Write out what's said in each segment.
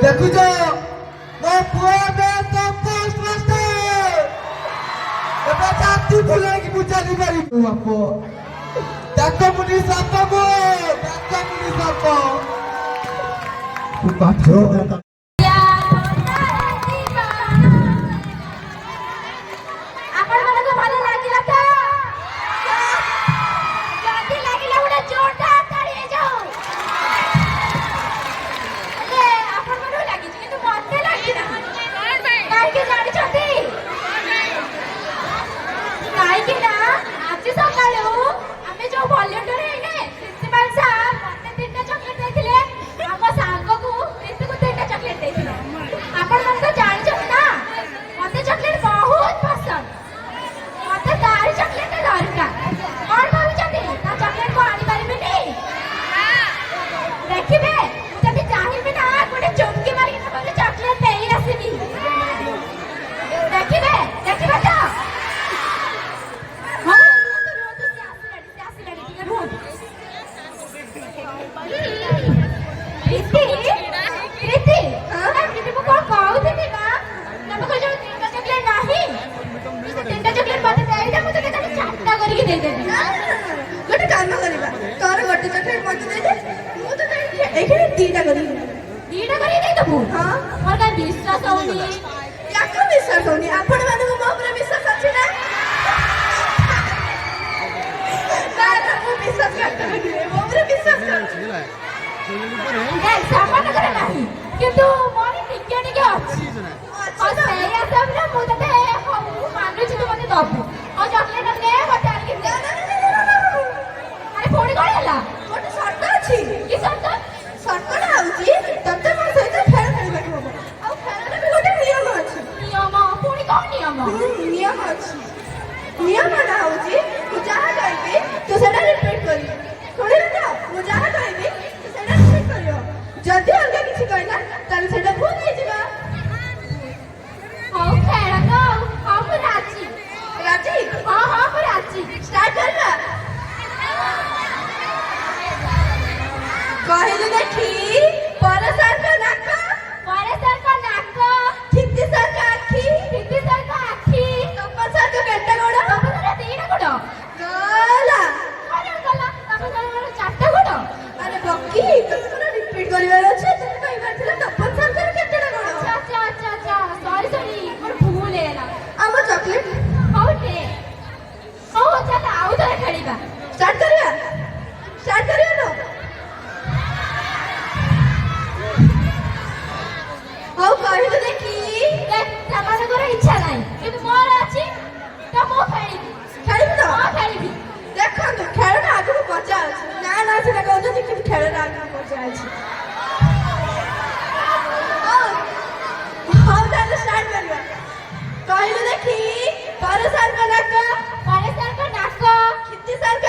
ଦେଖୁଛ ମୋ ପୁଅ ଏବେ ପୋଷ୍ଟ ମାଷ୍ଟର ଏବେ ଜାତି ଫୁଲେଇକି ମୁଁ ଚାଲିପାରିବି ବାପ ତାଙ୍କ ମୁନି ସାପ ତାଙ୍କ ମୁନି ସାପ ପାଠ କିନ୍ତୁ ମୋର ଟିକେ ଟିକେ ଅଛି ସେଇ ହିସାବରେ ମୁଁ ତତେ ମୁଁ ମାନୁଛି ତୁ ମତେ ଦବୁ ଆଉ ଚକଲେଟ ନେ ମତେ ଆଣିକି ଆରେ ପୁଣି କଣ ହେଲା ଗୋଟେ ସର୍ତ୍ତ ଅଛି କି ସର୍ତ୍ତ ସର୍ତ୍ତଟା ହଉଛି ତତେ ମୋ ସହିତ ଖେଳ ଖେଳିବାକୁ ହବ ଆଉ ଖେଳରେ ବି ଗୋଟେ ନିୟମ ଅଛି ନିୟମ ପୁଣି କଣ ନିୟମ ନିୟମ ଅଛି ନିୟମଟା ହଉଛି ମୁଁ ଯାହା କହିବି ତୁ ସେଟା ରିପିଟ୍ କରିବୁ ଶୁଣିଲୁ ତ ମୁଁ ଯାହା କହିବି ତୁ ସେଟା ରିପିଟ୍ କରିବ ଯଦି ଅଲଗା କିଛି କହିଲା ତାହେଲେ ସେଟା ଭୁଲ ହେଇଯିବ ହଉ ଖେଳ ତ ହଉ ମୁଁ ରାଜି ରାଜି ହଁ ହଁ ମୁଁ ରାଜି ଷ୍ଟାର୍ଟ କରିବା କହିଲୁ ଦେଖି ପରସାରଙ୍କ ନାକ ଠିତିସାରଙ୍କ ଆଖି ତପସାରଙ୍କ କେତେ ଗୋଡ଼ ତପସାର ଦିଟା ଗୋଡ଼ ଗଲା ଗଲା ତପସାର ଚାରିଟା ଗୋଡ଼ ଆରେ ବକି ତପସାର ରିପିଟ୍ କରିବାର ଅଛି ତତେ କହିବାର ଥିଲା ତପସାରଙ୍କର କେତେଟା ଗୋଡ଼ ଆଚ୍ଛା ସରି ମୋର ଭୁଲ ହେଇଗଲା ଆମ ଚକଲେଟ ହଉ ନେ ହଉ ଚାଲ ଆଉ ଥରେ ଖେଳିବା ଷ୍ଟାର୍ଟ କରିବା ନା ହଉ କହିଲୁ ଦେଖି ସେମାନଙ୍କର ଇଚ୍ଛା ନାହିଁ କିନ୍ତୁ ମୋର ଅଛି ତ ମୁଁ ଖେଳିବି ତ ହଁ ଖେଳିବି ଦେଖନ୍ତୁ ଖେଳଟା ଆଗକୁ ମଜା ଅଛି ନା ସେଟା କହୁଛନ୍ତି କିନ୍ତୁ ଖେଳଟା ଆଗକୁ ମଜା ଅଛି ହଉ ତାହେଲେ ଷ୍ଟାର୍ଟ କରିବା କହିଲୁ ଦେଖି ପରସାରଙ୍କ ନାକ କ୍ଷିତିସାରଙ୍କ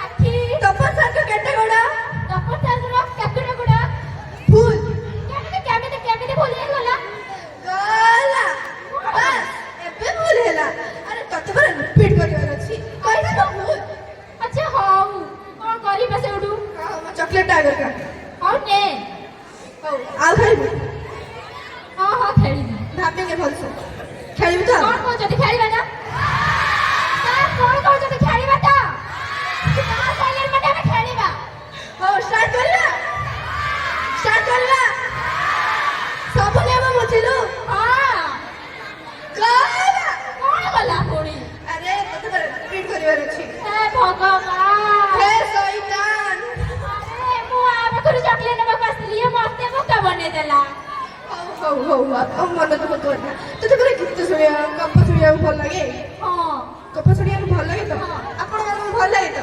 ଆଖି ତପସାରଙ୍କ କେତେ ଗୋଡ଼ ତପସାରଙ୍କର କେତେଟା ଗୋଡ଼ ଭୁଲ କେମିତି ଭୁଲ ହେଇଗଲା ଗଲା ବାସ୍ ଏବେ ଭୁଲ ହେଲା ଆରେ ତତେ ପରା ରିପିଟ୍ କରିବାର ଅଛି କହିଲା ତ ଭୁଲ ଆଚ୍ଛା ହଉ କଣ କରିବା ସେଉଠୁ ମୋ ଚକଲେଟ ଆଗରେ ହଉ ନେ ହଉ ଆଉ ଖେଳିବୁ ହଁ ଖେଳିବି ଭାବିକି ଭଲସେ ଖେଳିବି ତ କଣ କହୁଛନ୍ତି ଖେଳିବା ନା କଣ କହୁଛନ୍ତି ଖେଳିବା ତ ଆମେ ଖେଳିବା ହଉ ଷ୍ଟାର୍ଟ କରିବା ସବୁ ନିୟମ ବୁଝିଲୁ ହଁ ଗଲା କଣ ଗଲା ପୁଣି ଆରେ ତତେ ରିପିଟ୍ କରିବାର ଅଛି ହେ ଭଗବାନ ହେ ଶୈତାନ ଆରେ ମୁଁ ଆ ପାଖରୁ ଚକଲେଟ ନେବାକୁ ଆସିଥିଲି ଇଏ ମତେ ବୋକା ବନେଇଦେଲା ହଉ ମନ ଦୁଃଖ କରନା ତତେ ପୁରା ଗୀତ ଶୁଣିବା ଗପ ଶୁଣିବାକୁ ଭଲ ଲାଗେ ହଁ ଗପ ଶୁଣିବାକୁ ଭଲ ଲାଗେ ତ ଆପଣମାନଙ୍କୁ ଭଲ ଲାଗେ ତ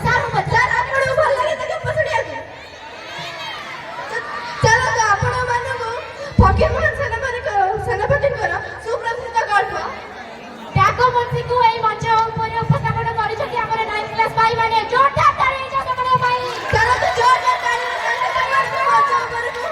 ସାରୁ ଆପଣଙ୍କୁ ଭଲ ଲାଗେ ତ ଗପ ଶୁଣିବାକୁ ଚାଲ ତ ଆପଣମାନଙ୍କୁ ଫକୀରମୋହନ ସେନାପତିଙ୍କର ସୁପ୍ରସିଦ୍ଧ ଗଳ୍ପ ଡାକବଂଶୀକୁ ଏଇ ମଞ୍ଚ ଉପରେ ଉପସ୍ଥାପନ କରିଛନ୍ତି ଆମର 9th କ୍ଲାସ୍ ଭାଇମାନେ ଜୋରଦାର ତାଳି ହେଇଯାଉ ସେମାନଙ୍କ ପାଇଁ ଚାଲନ୍ତୁ ଜୋରଦାର ତାଳି ମଞ୍ଚ ଉପରକୁ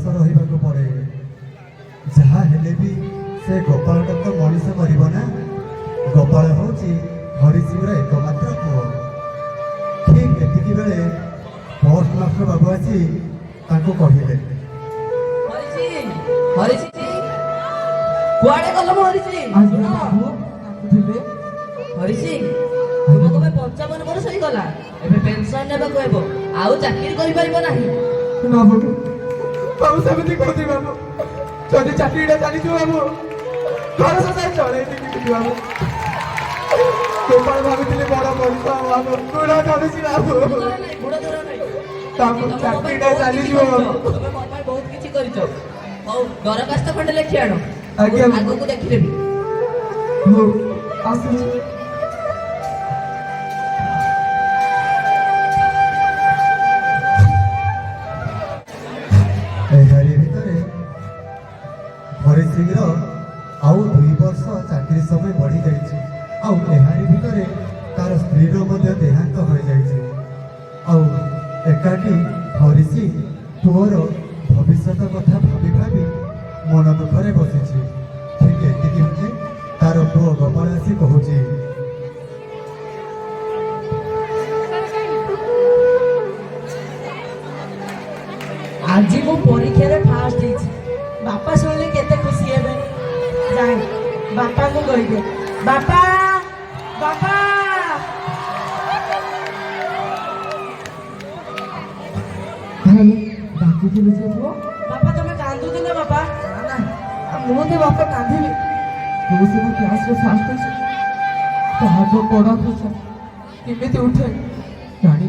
ଉପାସ ରହିବାକୁ ପଡ଼େ। ଯାହା ହେଲେ ବି ସେ ଗୋପାଳଟା ତ ମଣିଷ କରିବ ନା। ଗୋପାଳ ହେଉଛି ହରିସିଂର ଏକମାତ୍ର ପୁଅ। ଠିକ୍ ଏତିକି ବେଳେ ପୋଷ୍ଟ ମାଷ୍ଟର ବାବୁ ଆସି ତାଙ୍କୁ କହିଲେ, କୁଆଡେ ଗଲ ମୋ ହରିସି? ହରିସି ତୁମ ତମେ 55 ବର୍ଷ ହେଇଗଲା, ଏବେ ପେନସନ ନେବାକୁ ହେବ, ଆଉ ଚାକିରି କରିପାରିବ ନାହିଁ। ବାବୁ ବାବୁ ସେମିତି କହୁଛି ବାବୁ। ଯଦି ଚାକିରିଟା ଚାଲିଯିବ ବାବୁ, ଘର ସଂସାର ଚଳେଇବି କେମିତି ବାବୁ? ଗୋପାଳ ଭାବିଥିଲି ବଡ ମଣିଷ ବାବୁ, ଗୁଡ ଧରୁଛି ବାବୁ। ତାକୁ ଚାକିରିଟା ଚାଲିଯିବ ବାବୁ। ତମେ ମୋ ପାଇଁ ବହୁତ କିଛି କରିଛ। ହଉ ଦରଖାସ୍ତ ଖଣ୍ଡେ ଲେଖି ଆଣ, ଆଜ୍ଞା। ଆଗକୁ ଦେଖିଦେବି। ହଉ ଆସୁଛି। ଏହାରି ଭିତରେ ହରିସିଂର ଆଉ 2 ବର୍ଷ ଚାକିରି ସମୟ ବଢି ଯାଇଛି। ଆଉ ଏହାରି ଭିତରେ ତାର ସ୍ତ୍ରୀର ମଧ୍ୟ ଦେହାନ୍ତ ହୋଇଯାଇଛି। ଆଉ ଏକାଠି ହରିସିଂ ପୁଅର ଭବିଷ୍ୟତ କଥା ଭାବି ଭାବି ମନ ଦୁଃଖରେ ବସିଛି। ଠିକ୍ ଏତିକି ବେଳେ ତାର ପୁଅ ଗୋପାଳ ଆସି କହୁଛି, ଆଜି ମୁଁ ପରୀକ୍ଷାରେ ଫାଷ୍ଟ ହେଇଛି। ବାପା ଶୁଣିଲେ କେତେ ଖୁସି ହେବେ। ଯାଏ ବାପାଙ୍କୁ କହିବେ, ବାପା ବାପା। ବାପା ତମେ କାନ୍ଦୁଛ ନା ବାପା? ମୁଁ ତ ବାପା କାନ୍ଦିବି। ତୁ ସିନା କ୍ଲାସରେ ଫାଷ୍ଟ ହେଇଛୁ, ତାହାଠୁ ବଡ଼ ଖୁସି କେମିତି ଉଠେ ଜାଣି?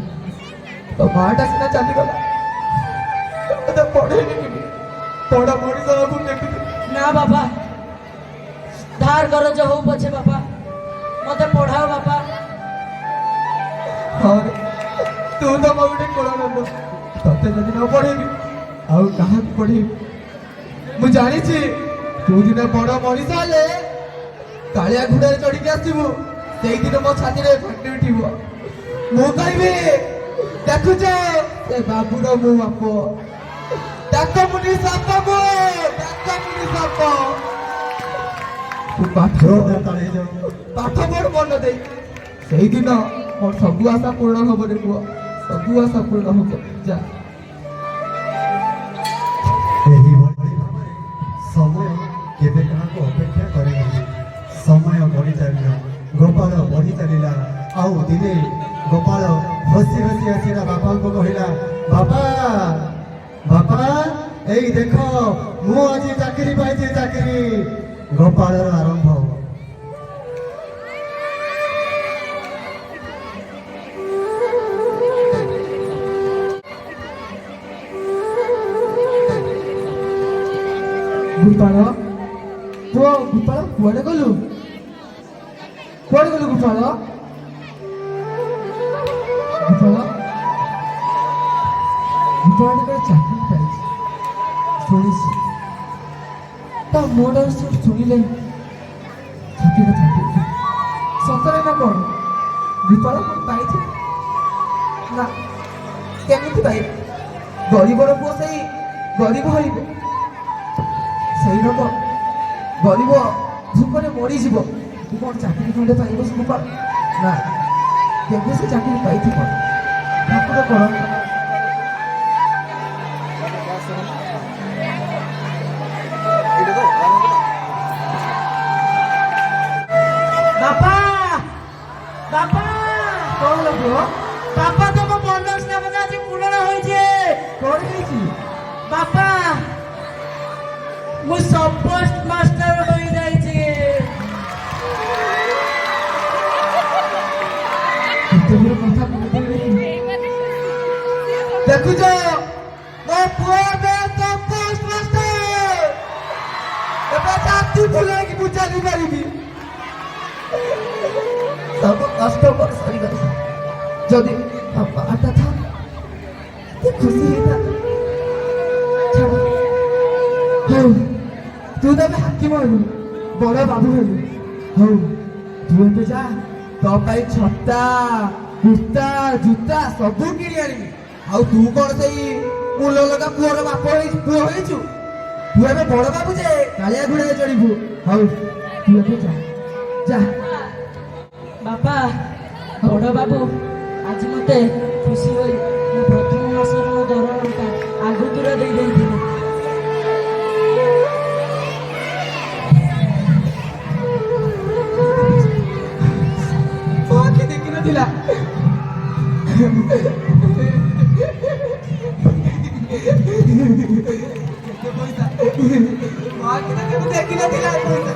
ତୋ ମାଆଟା ସିନା ଚାଲିଗଲା, ତତେ ପଢେଇନି କେମିତି? ବଡ଼ ମଣିଷ ହବୁ କେମିତି? ନା ବାପା, ଧାର କରଜ ହଉ ପଛେ ବାପା ମତେ ପଢାଅ ବାପା। ହଁ ରେ, ତୁ ତ ମୋ ଗୋଟେ କୋଳ ନବ। ତତେ ଯଦି ନ ପଢେଇବି ଆଉ କାହାକୁ ପଢେଇବି? ମୁଁ ଜାଣିଛି ତୁ ଦିନେ ବଡ଼ ମଣିଷ ହେଲେ କାଳିଆ ଘୋଡ଼ାରେ ଚଢିକି ଆସିବୁ, ସେଇଦିନ ମୋ ଛାତିରେ ଫାଟି ଉଠିବ। ମୁଁ କହିବି, ଦେଖୁଛ ସେ ବାବୁର ମୁଁ ବାପ, ଡାକମୁନି ସାପ ମୁଁ, ଡାକମୁନି ସାପ। ତୁ ପାଠ ପଢ ମନ ଦେଇ, ସେଇଦିନ ମୋର ସବୁ ଆଶା ପୂରଣ ହବ ରେ ପୁଅ, ସବୁ ଆଶା ପୂରଣ ହବ। ଯା। ଏହିଭଳି ଭାବରେ ସମୟ କେବେ କାହାକୁ ଅପେକ୍ଷା କରେ ନାହିଁ। ସମୟ ବଢି ଚାଲିଲା, ଗୋପାଳ ବଢି ଚାଲିଲା। ଆଉ ଦିନେ ଗୋପାଳ ହସି ହସି ଆସିଲା ବାପାଙ୍କୁ କହିଲା, ବାପା ବାପା ଏଇ ଦେଖ ମୁଁ ଆଜି ଚାକିରି ପାଇଛି, ଚାକିରି। ଗୋପାଳର ଆରମ୍ଭ। ଗୋପାଳ ପୁଅ, ଗୋପାଳ କୁଆଡେ ଗଲୁ? କୁଆଡେ ଗଲୁ ଗୋପାଳ? ଗୋପାଳ ଗୋପାଳ ଚାକିରି ପାଇଛି ଶୁଣିଛି। ତା ମୋଡ଼ ଶୁଣିଲେ ଛାତିରେ ଚାକିରି ସତରେ ନା କଣ? ଗୋପାଳ ପାଇଛି ନା? କେମିତି ପାଇବ? ଗରିବର ପୁଅ ସେଇ ଗରିବ ହୋଇବ, ସେଇ ଲୋକ ଗରିବ ଭୂକରେ ମରିଯିବ। ତୁ କଣ ଚାକିରି ଖଣ୍ଡେ ପାଇବ ସେ ଗୋପାଳ? ନା, କେବେ ସେ ଚାକିରି ପାଇଥିବ ଠାକୁର କର। বাপা বাপা কଣ পুଅ? বাপা তম মনস্কামনা আজ পূରଣ হয়েছে। କଣ ହେଇଛି? বাপা ମୁଁ ସବପୋଷ୍ଟ ମାଷ୍ଟର ହୋଇଯାଇଛି। ଦେଖୁଛ ମୋ ପୁଅ ଏବେ ସବପୋଷ୍ଟ ମାଷ୍ଟର। ଏବେ ଛାତି ଫୁଲେଇକି ମୁଁ ଚାଲିପାରିବି। ସବୁ କଷ୍ଟ କରି ସରିଗଲା। ଯଦି ବାପାଟା ଥା ଖୁସି ହେଇଥା। ଛାଡ଼, ହଉ ତୁ ତ ଏବେ ହାକିମ ହେଲୁ, ବଡ଼ ବାବୁ ହେଲୁ। ହଉ ତୁ ଏବେ ଯା, ତୋ ପାଇଁ ଛତା କୁର୍ତ୍ତା ଜୁତା ସବୁ କିଣି ଆଣିବି। ଆଉ ତୁ କଣ ସେଇ ମୁଁ ଲଗା ପୁଅର ବାପ ପୁଅ ହେଇଛୁ। ତୁ ଏବେ ବଡ ବାବୁ ଯେ କାଳିଆ ଘୋଡ଼ାରେ ଚଢିବୁ। ହଉ ତୁ ଏବେ ଯା ଯା। ବାପା ବଡ଼ ବାବୁ ଆଜି ମତେ ଖୁସି ହୋଇ ମୋ ପ୍ରଥମ ମାସର ମୋ ଦରମାଟା ଆଗତୁରା ଦେଇ ଦେଇଥିଲେ। ମୋ ଆଖି ଦେଖିନଥିଲା। ପଇସା ମୋ ଆଖି ଦେଖିନଥିଲା ପଇସା।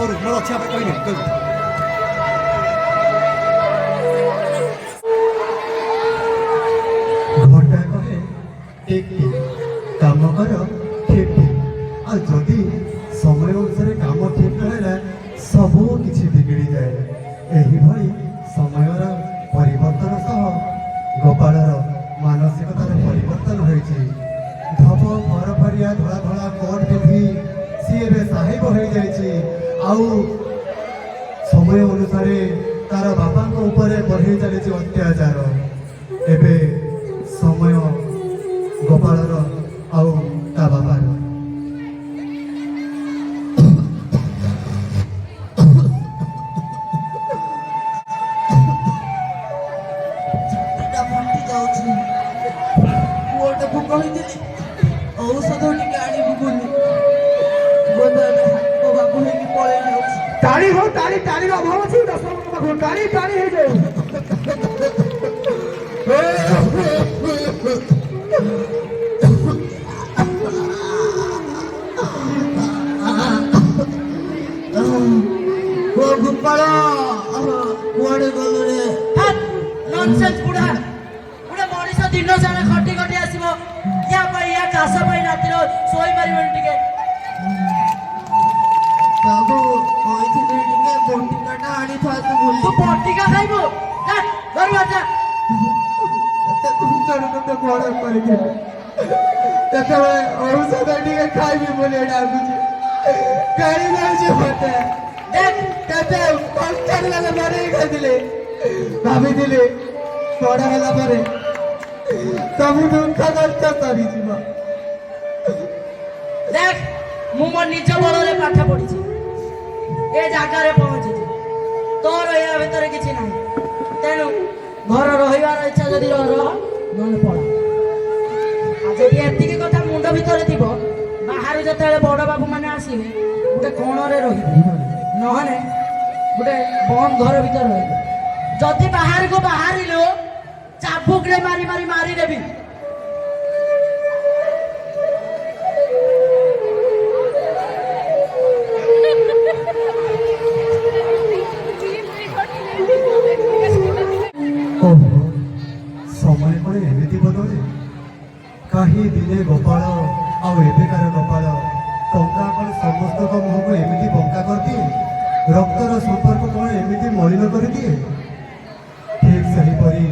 Sorry, no, no, siapa kau ini? ঘটা কহে ঠিক ঠিক কাম কর ঠিক ঠিক আর যদি সময় অনুসারে কাম ঠিক নহলা সবু কিছু বিগিড়ি যায়। এইভাবে সময়র পরিবর্তন সহ গোপালর মানসিকতার পরিবর্তন হয়েছে। ধপ ফরফরিয়া ধলা ধলা কোট পিঁধি সি এবে সাহেব হয়ে যাইছে। আউ সময় অনুসারে তার বাপাঙ্ক উপরে বঢ়ি চালিছে অত্যাচার। এবে ସମୟ ଗୋପାଳର ଆଉ ତା ବାବାର। ପୁଅଟାକୁ କହିଥିଲି ଔଷଧ ଟିକେ ଆଣିବୁ ବୋଲି ମୋ ବାବୁ ହେଇକି ପଳେଇ ଯାଉଛି। ଟାଣି ହଉ ଟାଣି ଟାଣିର ଅଭାବ ଅଛି। ଦଶରଥଙ୍କ ପାଖରୁ ଟାଣି ଟାଣି ହେଇଯାଉ। ଗୋପାଳ କୁଆଡେ ଗଲୁ ରେ? ନନସେନ୍ସ ବୁଢା। ଗୋଟେ ମଣିଷ ଦିନ ସାରା ଖଟି ଖଟି ଆସିବ ୟା ପାଇଁ ୟା କାଶ ପାଇଁ ରାତିର ଶୋଇପାରିବନି ଟିକେ। ବାବୁ କହିଥିଲି ଟିକେ ବଟିକାଟା ଆଣିଥାନ୍ତୁ ବୋଲି। ତୁ ବଟିକା ଖାଇବୁ? ଯା ଘରୁ ଆସା। ଏତେ କୁଞ୍ଚର ତତେ ବଡ କରିଥିଲି। ଯେତେବେଳେ ଔଷଧ ଟିକେ ଖାଇବି ବୋଲି ଡାକୁଛି ଗାଳି ଯାଉଛି ମତେ। ଦେଖ କେତେ କଷ୍ଟରେ ମାନେ ମରେଇ ଖାଇଥିଲେ। ଭାବିଥିଲି ବଡ ହେଲା ପରେ ସବୁ ଦୁଃଖ କଷ୍ଟ ସରିଯିବ। ଦେଖ ମୁଁ ମୋ ନିଜ ବଳରେ ପାଠ ପଢିଛି, ଏ ଜାଗାରେ ପହଞ୍ଚିଛି। ତୋର ଏହା ଭିତରେ କିଛି ନାହିଁ। ତେଣୁ ଘର ରହିବାର ଇଚ୍ଛା ଯଦି ରହ ନହେଲେ ପଳା। ଆଉ ଯଦି ଏତିକି କଥା ମୁଣ୍ଡ ଭିତରେ ଥିବ ବାହାରୁ ଯେତେବେଳେ ବଡ ବାବୁ ମାନେ ଆସିବେ ଗୋଟେ କୋଣରେ ରହିବେ, ନହେଲେ ଗୋଟେ ବନ୍ଦ ଘର ଭିତରେ ରହିବେ। ଯଦି ବାହାରକୁ ବାହାରିଲୁ ଚାବୁକରେ ମାରି ମାରି ମାରିଦେବି। ଓହୋ ସମୟ ପରେ ଏମିତି ବଦଳେ। କାହିଁ ଦିନେ ଗୋପାଳ ଆଉ ଏବେକାର ଗୋପାଳ ଟଙ୍କା କଣ ସମସ୍ତଙ୍କ ମୁହଁକୁ ଏମିତି ବଙ୍କା କରିଦିଏ? ରକ୍ତର ସମ୍ପର୍କ କଣ ଏମିତି ମଳିନ କରିଦିଏ? ଠିକ୍ ସେହିପରି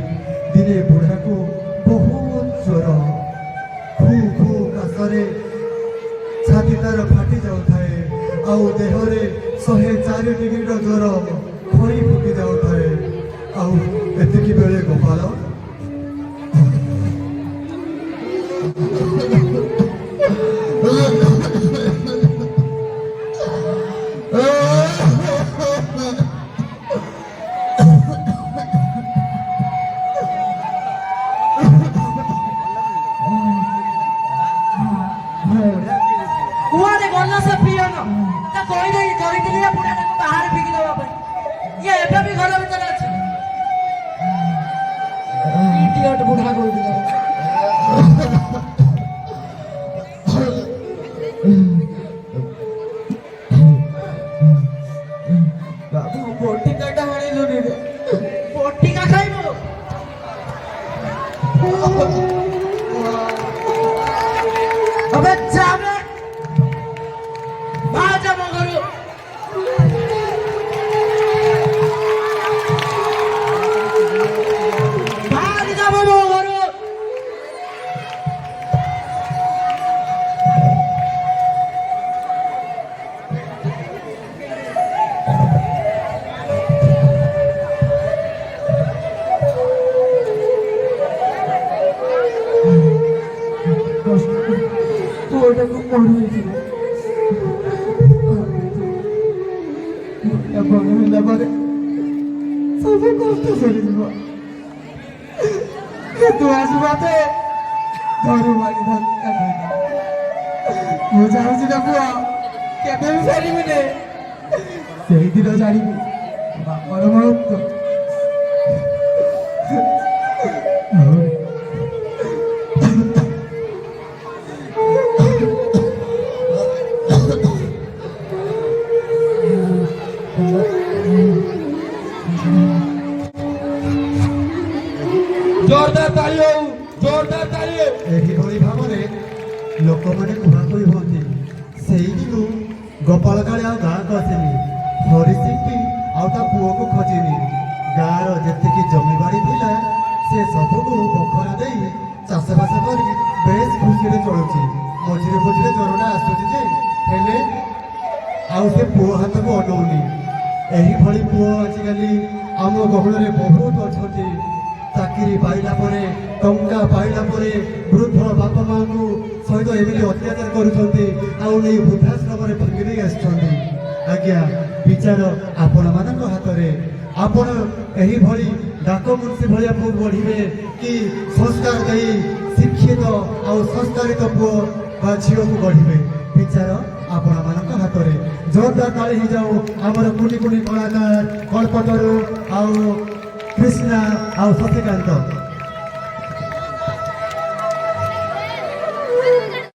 ଦିନେ ବୁଢ଼ାକୁ ବହୁତ ଜ୍ୱର, ଖୁ ଖୁ କାଶରେ ଛାତି ତାର ଫାଟି ଯାଉଥାଏ ଆଉ ଦେହରେ 104 ଡିଗ୍ରୀର ଜ୍ୱର ଖଇ ଫୁଟି ଯାଉଥାଏ। ଆଉ ଏତିକି ବେଳେ ଗୋପାଳ କୁଆଡେ ଗଲ ସେ ପିଅନ? ତା କହିଦେଇ କହିଥିଲି ଏ ବୁଢାଟାକୁ ବାହାରେ ଫିକି ଦେବା ପାଇଁ। ଇଏ ଏବେ ବି ଘର ଭିତରେ ଅଛି। ଇଡିଅଟ ବୁଢା କହିଥିଲା। କଷ୍ଟ ପୁଅଟାକୁ ପଢୁଥିଲା। ବଡ ହେଲା ପରେ ସବୁ କଷ୍ଟ ସରିଯିବ। କିନ୍ତୁ ଆସିବାତେ ଘରୁ ମାରି ଧକ୍କା ଦେଲା। ମୁଁ ଚାହୁଁଛି ନା ପୁଅ କେବେ ବି ଫେରିବିନି। ସେଇଦିନ ଜାଣିବି ବାପର ମହତ୍ଵ। जोरदार ताली हो, जोरदार ताली। ଏହିଭଳି ଭାବରେ ଲୋକମାନେ କୁହାକୁହି ହୁଅନ୍ତି। ସେଇଦିନୁ ଗୋପାଳ କାଳେ ଆଉ ଗାଁକୁ ଆସିନି। ହରିସିଂଟି ଆଉ ତା ପୁଅକୁ ଖୋଜିନି। ଗାଁର ଯେତିକି ଜମିବାଡ଼ି ଥିଲା ସେ ସବୁକୁ ବଖରା ଦେଇ ଚାଷବାସ କରି ବେଶ ଖୁସିରେ ଚଳୁଛି। ମଝିରେ ମଝିରେ ଜ୍ୱରଟା ଆସୁଛି ଯେ ହେଲେ ଆଉ ସେ ପୁଅ ହାତକୁ ଅନଉନି। ଏହିଭଳି ପୁଅ ଆଜିକାଲି ଆମ ଗହଳରେ ବହୁତ ଅଛନ୍ତି। ଚାକିରି ପାଇଲା ପରେ ଟଙ୍କା ପାଇଲା ପରେ ବୃଦ୍ଧ ବାପା ମାଙ୍କୁ ସହିତ ଏମିତି ଅତ୍ୟାଚାର କରୁଛନ୍ତି ଆଉ ନେଇ ବୃଦ୍ଧାଶ୍ରମରେ ଫିଙ୍ଗି ଦେଇ ଆସିଛନ୍ତି। ଆଜ୍ଞା ବିଚାର ଆପଣମାନଙ୍କ ହାତରେ। ଆପଣ ଏହିଭଳି ଡାକ ମୁନ୍ସି ଭଳିଆ ପୁଅ ବଢ଼ିବେ କି ସଂସ୍କାର ଦେଇ ଶିକ୍ଷିତ ଆଉ ସଂସ୍କାରିତ ପୁଅ ବା ଝିଅକୁ ଗଢ଼ିବେ ବିଚାର ଆପଣମାନଙ୍କ ହାତରେ। ଜୋରଦାର ତାଳି ହେଇଯାଉ ଆମର କୁନି କୁନି କଳାକାର କଳ୍ପତରୁ ଆଉ କୃଷ୍ଣା ଆଉ ଶଶିକାନ୍ତ।